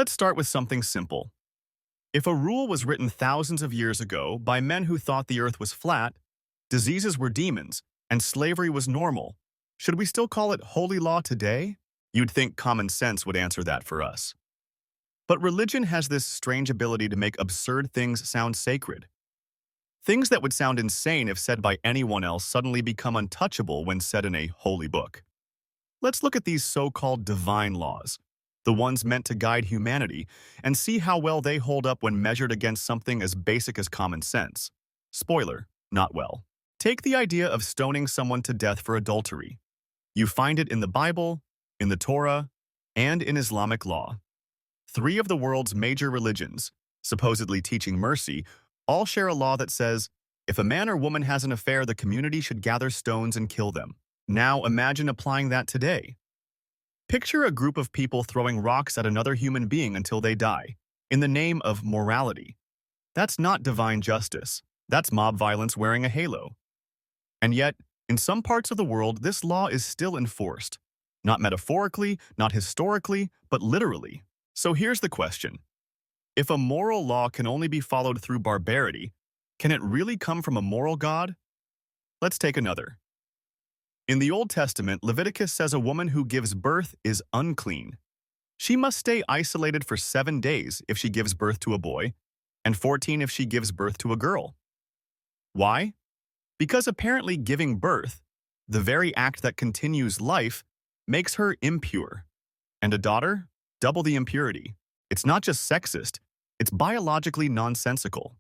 Let's start with something simple. If a rule was written thousands of years ago by men who thought the earth was flat, diseases were demons, and slavery was normal, should we still call it holy law today? You'd think common sense would answer that for us. But religion has this strange ability to make absurd things sound sacred. Things that would sound insane if said by anyone else suddenly become untouchable when said in a holy book. Let's look at these so-called divine laws, the ones meant to guide humanity, and see how well they hold up when measured against something as basic as common sense. Spoiler, not well. Take the idea of stoning someone to death for adultery. You find it in the Bible, in the Torah, and in Islamic law. Three of the world's major religions, supposedly teaching mercy, all share a law that says, if a man or woman has an affair, the community should gather stones and kill them. Now imagine applying that today. Picture a group of people throwing rocks at another human being until they die, in the name of morality. That's not divine justice. That's mob violence wearing a halo. And yet, in some parts of the world, this law is still enforced. Not metaphorically, not historically, but literally. So here's the question. If a moral law can only be followed through barbarity, can it really come from a moral God? Let's take another. In the Old Testament, Leviticus says a woman who gives birth is unclean. She must stay isolated for 7 days if she gives birth to a boy, and 14 if she gives birth to a girl. Why? Because apparently giving birth, the very act that continues life, makes her impure. And a daughter? Double the impurity. It's not just sexist, it's biologically nonsensical.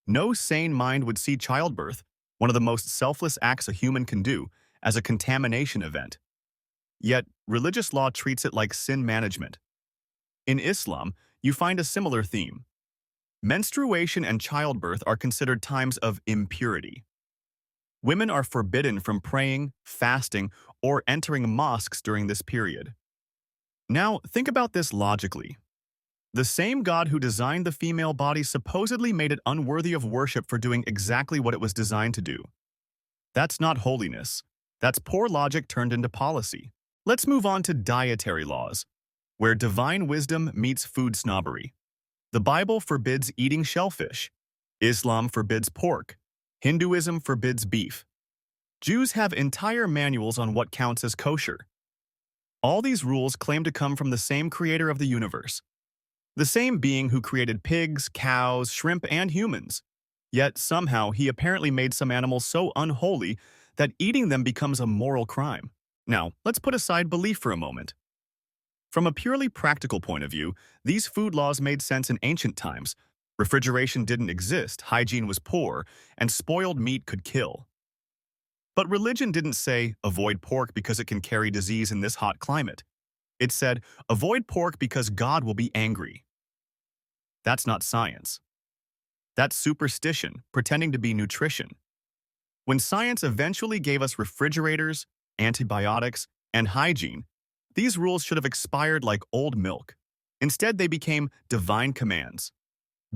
No sane mind would see childbirth, one of the most selfless acts a human can do, as a contamination event. Yet, religious law treats it like sin management. In Islam, you find a similar theme. Menstruation and childbirth are considered times of impurity. Women are forbidden from praying, fasting, or entering mosques during this period. Now, think about this logically. The same God who designed the female body supposedly made it unworthy of worship for doing exactly what it was designed to do. That's not holiness. That's poor logic turned into policy. Let's move on to dietary laws, where divine wisdom meets food snobbery. The Bible forbids eating shellfish. Islam forbids pork. Hinduism forbids beef. Jews have entire manuals on what counts as kosher. All these rules claim to come from the same creator of the universe, the same being who created pigs, cows, shrimp, and humans. Yet somehow he apparently made some animals so unholy that eating them becomes a moral crime. Now, let's put aside belief for a moment. From a purely practical point of view, these food laws made sense in ancient times. Refrigeration didn't exist, hygiene was poor, and spoiled meat could kill. But religion didn't say, avoid pork because it can carry disease in this hot climate. It said, avoid pork because God will be angry. That's not science. That's superstition, pretending to be nutrition. When science eventually gave us refrigerators, antibiotics, and hygiene, these rules should have expired like old milk. Instead, they became divine commands.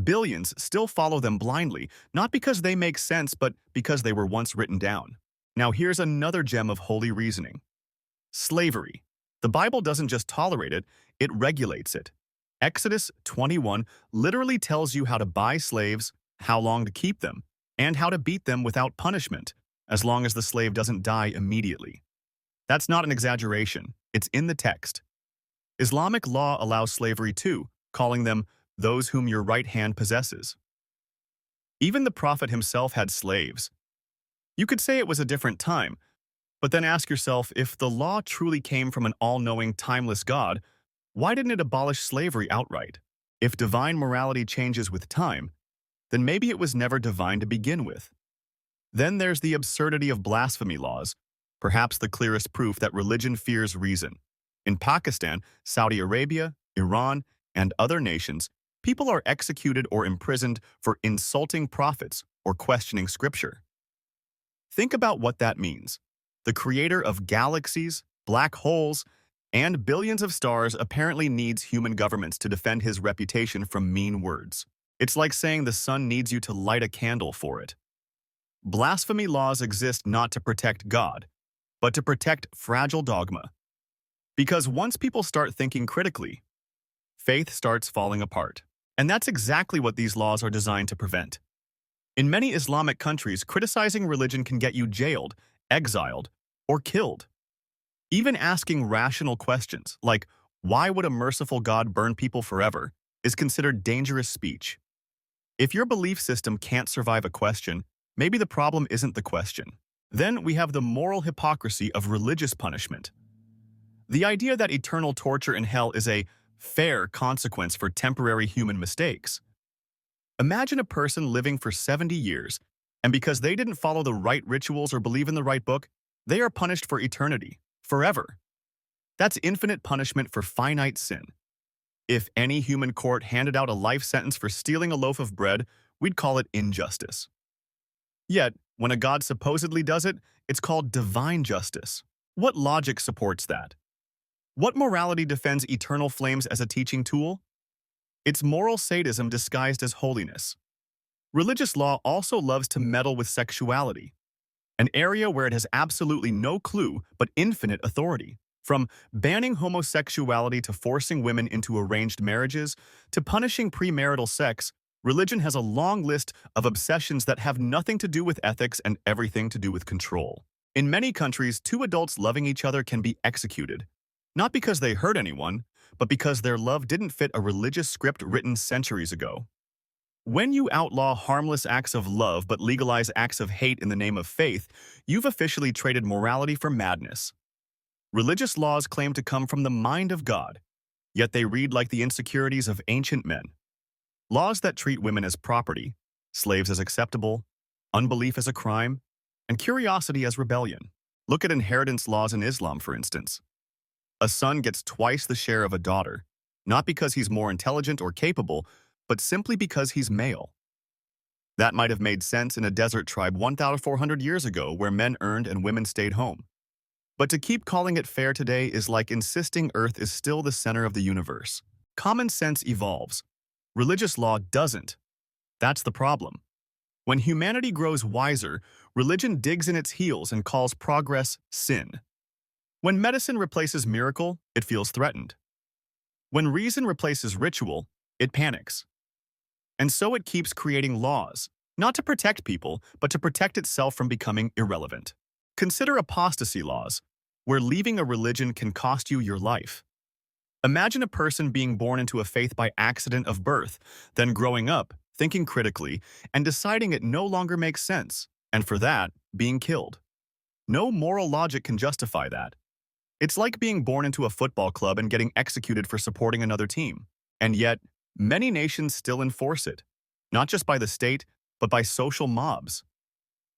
Billions still follow them blindly, not because they make sense, but because they were once written down. Now here's another gem of holy reasoning. Slavery. The Bible doesn't just tolerate it, it regulates it. Exodus 21 literally tells you how to buy slaves, how long to keep them, and how to beat them without punishment, as long as the slave doesn't die immediately. That's not an exaggeration, it's in the text. Islamic law allows slavery too, calling them those whom your right hand possesses. Even the Prophet himself had slaves. You could say it was a different time, but then ask yourself, if the law truly came from an all-knowing, timeless God, why didn't it abolish slavery outright? If divine morality changes with time, then maybe it was never divine to begin with. Then there's the absurdity of blasphemy laws, perhaps the clearest proof that religion fears reason. In Pakistan, Saudi Arabia, Iran, and other nations, people are executed or imprisoned for insulting prophets or questioning scripture. Think about what that means. The creator of galaxies, black holes, and billions of stars apparently needs human governments to defend his reputation from mean words. It's like saying the sun needs you to light a candle for it. Blasphemy laws exist not to protect God, but to protect fragile dogma. Because once people start thinking critically, faith starts falling apart. And that's exactly what these laws are designed to prevent. In many Islamic countries, criticizing religion can get you jailed, exiled, or killed. Even asking rational questions, like, why would a merciful God burn people forever, is considered dangerous speech. If your belief system can't survive a question, maybe the problem isn't the question. Then we have the moral hypocrisy of religious punishment. The idea that eternal torture in hell is a fair consequence for temporary human mistakes. Imagine a person living for 70 years, and because they didn't follow the right rituals or believe in the right book, they are punished for eternity, forever. That's infinite punishment for finite sin. If any human court handed out a life sentence for stealing a loaf of bread, we'd call it injustice. Yet, when a god supposedly does it, it's called divine justice. What logic supports that? What morality defends eternal flames as a teaching tool? It's moral sadism disguised as holiness. Religious law also loves to meddle with sexuality, an area where it has absolutely no clue but infinite authority. From banning homosexuality to forcing women into arranged marriages to punishing premarital sex, religion has a long list of obsessions that have nothing to do with ethics and everything to do with control. In many countries, two adults loving each other can be executed, not because they hurt anyone, but because their love didn't fit a religious script written centuries ago. When you outlaw harmless acts of love but legalize acts of hate in the name of faith, you've officially traded morality for madness. Religious laws claim to come from the mind of God, yet they read like the insecurities of ancient men. Laws that treat women as property, slaves as acceptable, unbelief as a crime, and curiosity as rebellion. Look at inheritance laws in Islam, for instance. A son gets twice the share of a daughter, not because he's more intelligent or capable, but simply because he's male. That might have made sense in a desert tribe 1,400 years ago where men earned and women stayed home. But to keep calling it fair today is like insisting Earth is still the center of the universe. Common sense evolves. Religious law doesn't. That's the problem. When humanity grows wiser, religion digs in its heels and calls progress sin. When medicine replaces miracle, it feels threatened. When reason replaces ritual, it panics. And so it keeps creating laws, not to protect people, but to protect itself from becoming irrelevant. Consider apostasy laws, where leaving a religion can cost you your life. Imagine a person being born into a faith by accident of birth, then growing up, thinking critically, and deciding it no longer makes sense, and for that, being killed. No moral logic can justify that. It's like being born into a football club and getting executed for supporting another team. And yet, many nations still enforce it, not just by the state, but by social mobs.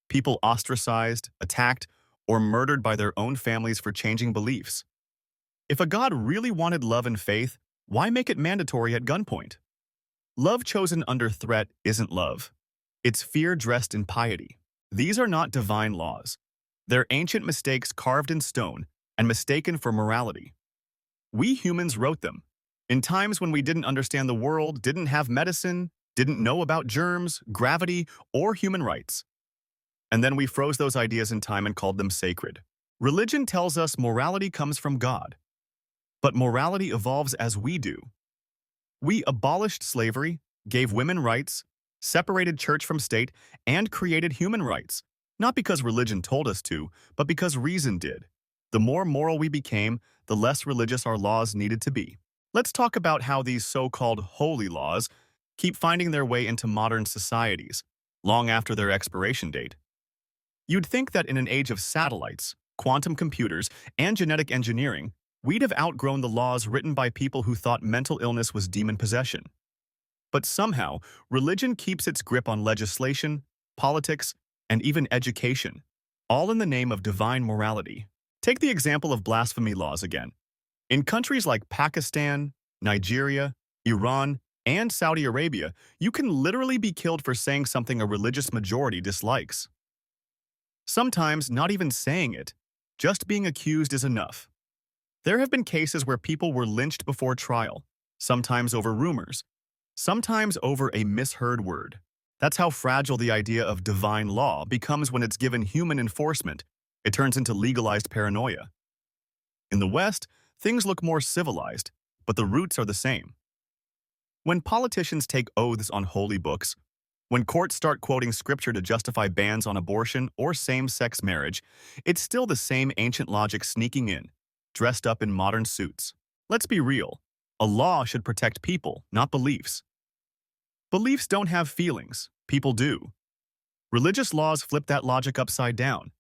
People ostracized, attacked, or murdered by their own families for changing beliefs. If a God really wanted love and faith, why make it mandatory at gunpoint? Love chosen under threat isn't love. It's fear dressed in piety. These are not divine laws. They're ancient mistakes carved in stone and mistaken for morality. We humans wrote them, in times when we didn't understand the world, didn't have medicine, didn't know about germs, gravity, or human rights. And then we froze those ideas in time and called them sacred. Religion tells us morality comes from God. But morality evolves as we do. We abolished slavery, gave women rights, separated church from state, and created human rights, not because religion told us to, but because reason did. The more moral we became, the less religious our laws needed to be. Let's talk about how these so-called holy laws keep finding their way into modern societies, long after their expiration date. You'd think that in an age of satellites, quantum computers, and genetic engineering, we'd have outgrown the laws written by people who thought mental illness was demon possession. But somehow, religion keeps its grip on legislation, politics, and even education, all in the name of divine morality. Take the example of blasphemy laws again. In countries like Pakistan, Nigeria, Iran, and Saudi Arabia, you can literally be killed for saying something a religious majority dislikes. Sometimes not even saying it, just being accused is enough. There have been cases where people were lynched before trial, sometimes over rumors, sometimes over a misheard word. That's how fragile the idea of divine law becomes when it's given human enforcement. It turns into legalized paranoia. In the West, things look more civilized, but the roots are the same. When politicians take oaths on holy books, when courts start quoting scripture to justify bans on abortion or same-sex marriage, it's still the same ancient logic sneaking in, dressed up in modern suits. Let's be real. A law should protect people, not beliefs. Beliefs don't have feelings. People do. Religious laws flip that logic upside down.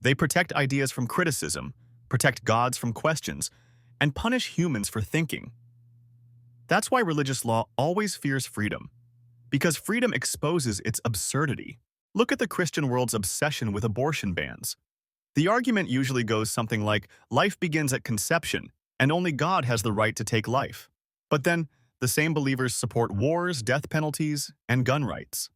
They protect ideas from criticism, protect gods from questions, and punish humans for thinking. That's why religious law always fears freedom, because freedom exposes its absurdity. Look at the Christian world's obsession with abortion bans. The argument usually goes something like, life begins at conception, and only God has the right to take life. But then, the same believers support wars, death penalties, and gun rights.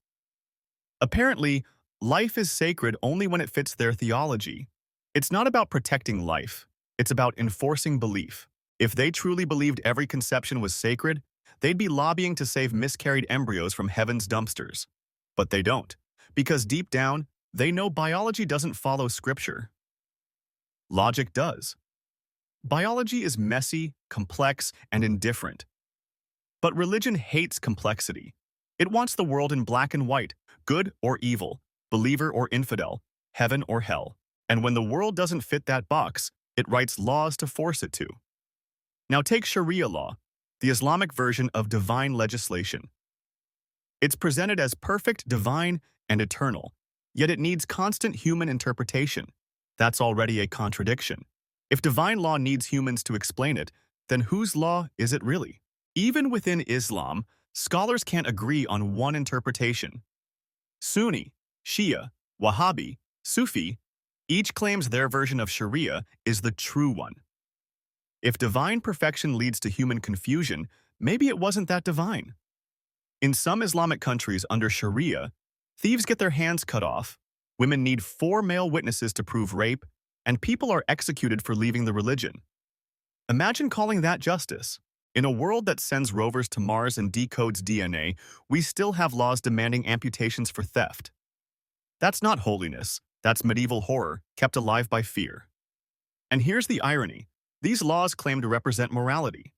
Apparently, life is sacred only when it fits their theology. It's not about protecting life. It's about enforcing belief. If they truly believed every conception was sacred, they'd be lobbying to save miscarried embryos from heaven's dumpsters. But they don't, because deep down, they know biology doesn't follow scripture. Logic does. Biology is messy, complex, and indifferent. But religion hates complexity. It wants the world in black and white, good or evil, believer or infidel, heaven or hell. And when the world doesn't fit that box, it writes laws to force it to. Now take Sharia law, the Islamic version of divine legislation. It's presented as perfect, divine, and eternal, yet it needs constant human interpretation. That's already a contradiction. If divine law needs humans to explain it, then whose law is it really? Even within Islam, scholars can't agree on one interpretation. Sunni, Shia, Wahhabi, Sufi, each claims their version of Sharia is the true one. If divine perfection leads to human confusion, maybe it wasn't that divine. In some Islamic countries under Sharia, thieves get their hands cut off, women need 4 male witnesses to prove rape, and people are executed for leaving the religion. Imagine calling that justice. In a world that sends rovers to Mars and decodes DNA, we still have laws demanding amputations for theft. That's not holiness. That's medieval horror, kept alive by fear. And here's the irony. These laws claim to represent morality.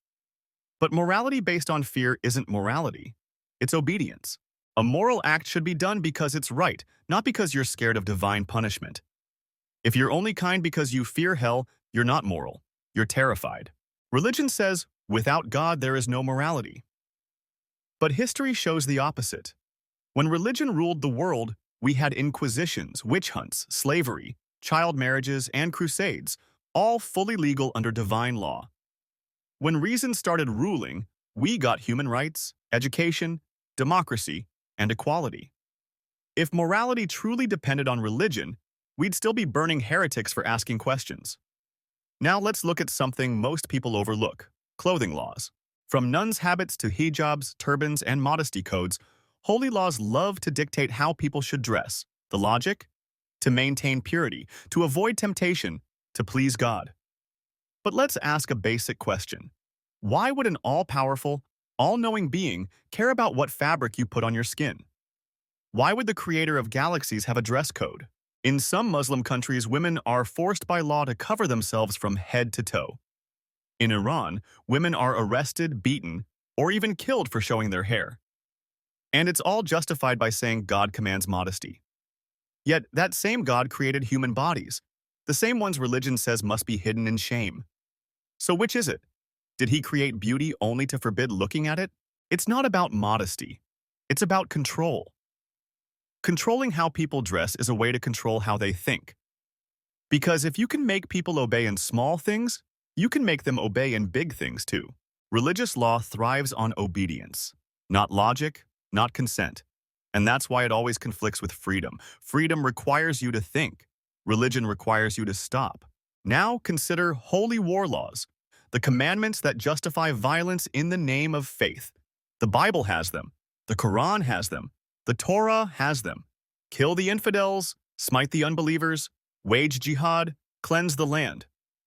But morality based on fear isn't morality. It's obedience. A moral act should be done because it's right, not because you're scared of divine punishment. If you're only kind because you fear hell, you're not moral. You're terrified. Religion says, without God, there is no morality. But history shows the opposite. When religion ruled the world, we had inquisitions, witch hunts, slavery, child marriages, and crusades, all fully legal under divine law. When reason started ruling, we got human rights, education, democracy, and equality. If morality truly depended on religion, we'd still be burning heretics for asking questions. Now let's look at something most people overlook: clothing laws. From nuns' habits to hijabs, turbans, and modesty codes, holy laws love to dictate how people should dress. The logic? To maintain purity, to avoid temptation, to please God. But let's ask a basic question. Why would an all-powerful, all-knowing being care about what fabric you put on your skin? Why would the creator of galaxies have a dress code? In some Muslim countries, women are forced by law to cover themselves from head to toe. In Iran, women are arrested, beaten, or even killed for showing their hair. And it's all justified by saying God commands modesty. Yet that same God created human bodies, the same ones religion says must be hidden in shame. So which is it? Did he create beauty only to forbid looking at it? It's not about modesty. It's about control. Controlling how people dress is a way to control how they think. Because if you can make people obey in small things, you can make them obey in big things too. Religious law thrives on obedience, not logic, not consent. And that's why it always conflicts with freedom. Freedom requires you to think. Religion requires you to stop. Now consider holy war laws, the commandments that justify violence in the name of faith. The Bible has them. The Quran has them. The Torah has them. Kill the infidels, smite the unbelievers, wage jihad, cleanse the land.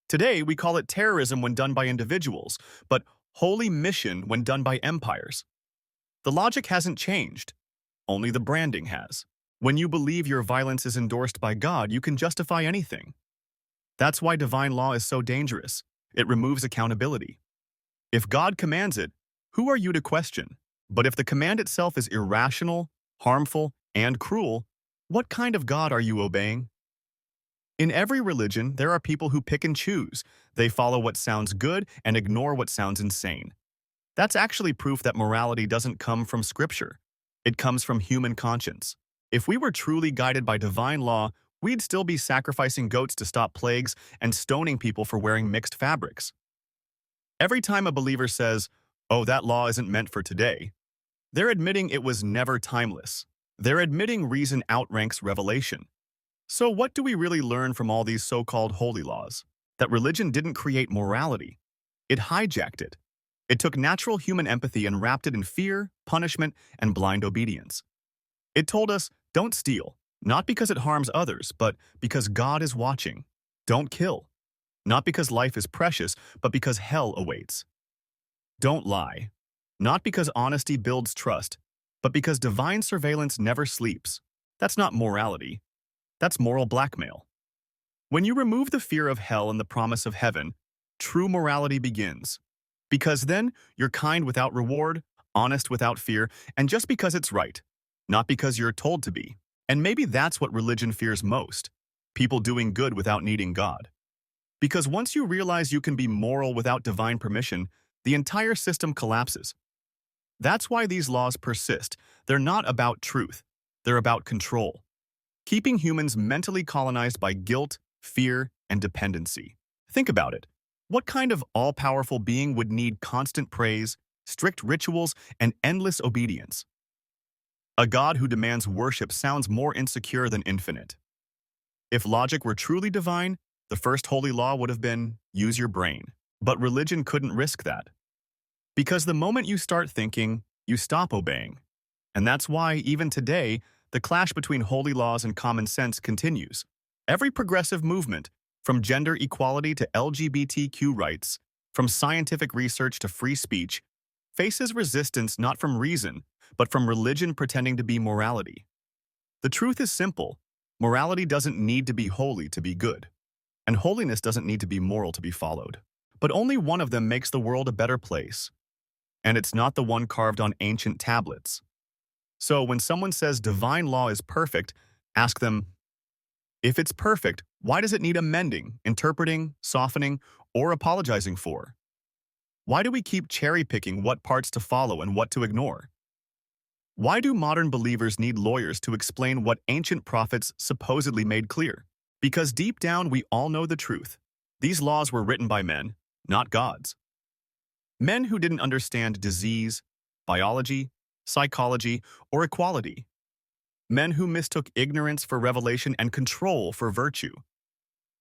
Today, we call it terrorism when done by individuals, but holy mission when done by empires. The logic hasn't changed. Only the branding has. When you believe your violence is endorsed by God, you can justify anything. That's why divine law is so dangerous. It removes accountability. If God commands it, who are you to question? But if the command itself is irrational, harmful, and cruel, what kind of God are you obeying? In every religion, there are people who pick and choose. They follow what sounds good and ignore what sounds insane. That's actually proof that morality doesn't come from Scripture. It comes from human conscience. If we were truly guided by divine law, we'd still be sacrificing goats to stop plagues and stoning people for wearing mixed fabrics. Every time a believer says, "Oh, that law isn't meant for today," they're admitting it was never timeless. They're admitting reason outranks revelation. So what do we really learn from all these so-called holy laws? That religion didn't create morality. It hijacked it. It took natural human empathy and wrapped it in fear, punishment, and blind obedience. It told us, don't steal, not because it harms others, but because God is watching. Don't kill, not because life is precious, but because hell awaits. Don't lie, not because honesty builds trust, but because divine surveillance never sleeps. That's not morality. That's moral blackmail. When you remove the fear of hell and the promise of heaven, true morality begins. Because then, you're kind without reward, honest without fear, and just because it's right, not because you're told to be. And maybe that's what religion fears most, people doing good without needing God. Because once you realize you can be moral without divine permission, the entire system collapses. That's why these laws persist. They're not about truth. They're about control. Keeping humans mentally colonized by guilt, fear, and dependency. Think about it. What kind of all-powerful being would need constant praise, strict rituals, and endless obedience? A God who demands worship sounds more insecure than infinite. If logic were truly divine, the first holy law would have been, use your brain. But religion couldn't risk that. Because the moment you start thinking, you stop obeying. And that's why, even today, the clash between holy laws and common sense continues. Every progressive movement, from gender equality to LGBTQ rights, from scientific research to free speech, faces resistance not from reason, but from religion pretending to be morality. The truth is simple. Morality doesn't need to be holy to be good, and holiness doesn't need to be moral to be followed. But only one of them makes the world a better place, and it's not the one carved on ancient tablets. So when someone says divine law is perfect, ask them, if it's perfect, why does it need amending, interpreting, softening, or apologizing for? Why do we keep cherry-picking what parts to follow and what to ignore? Why do modern believers need lawyers to explain what ancient prophets supposedly made clear? Because deep down we all know the truth. These laws were written by men, not gods. Men who didn't understand disease, biology, psychology, or equality. Men who mistook ignorance for revelation and control for virtue.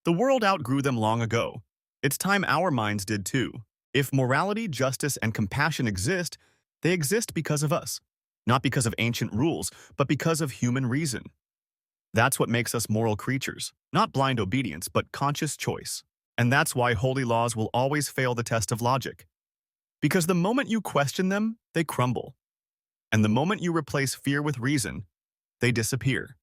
The world outgrew them long ago. It's time our minds did too. If morality, justice, and compassion exist, they exist because of us. Not because of ancient rules, but because of human reason. That's what makes us moral creatures. Not blind obedience, but conscious choice. And that's why holy laws will always fail the test of logic. Because the moment you question them, they crumble. And the moment you replace fear with reason, they disappear.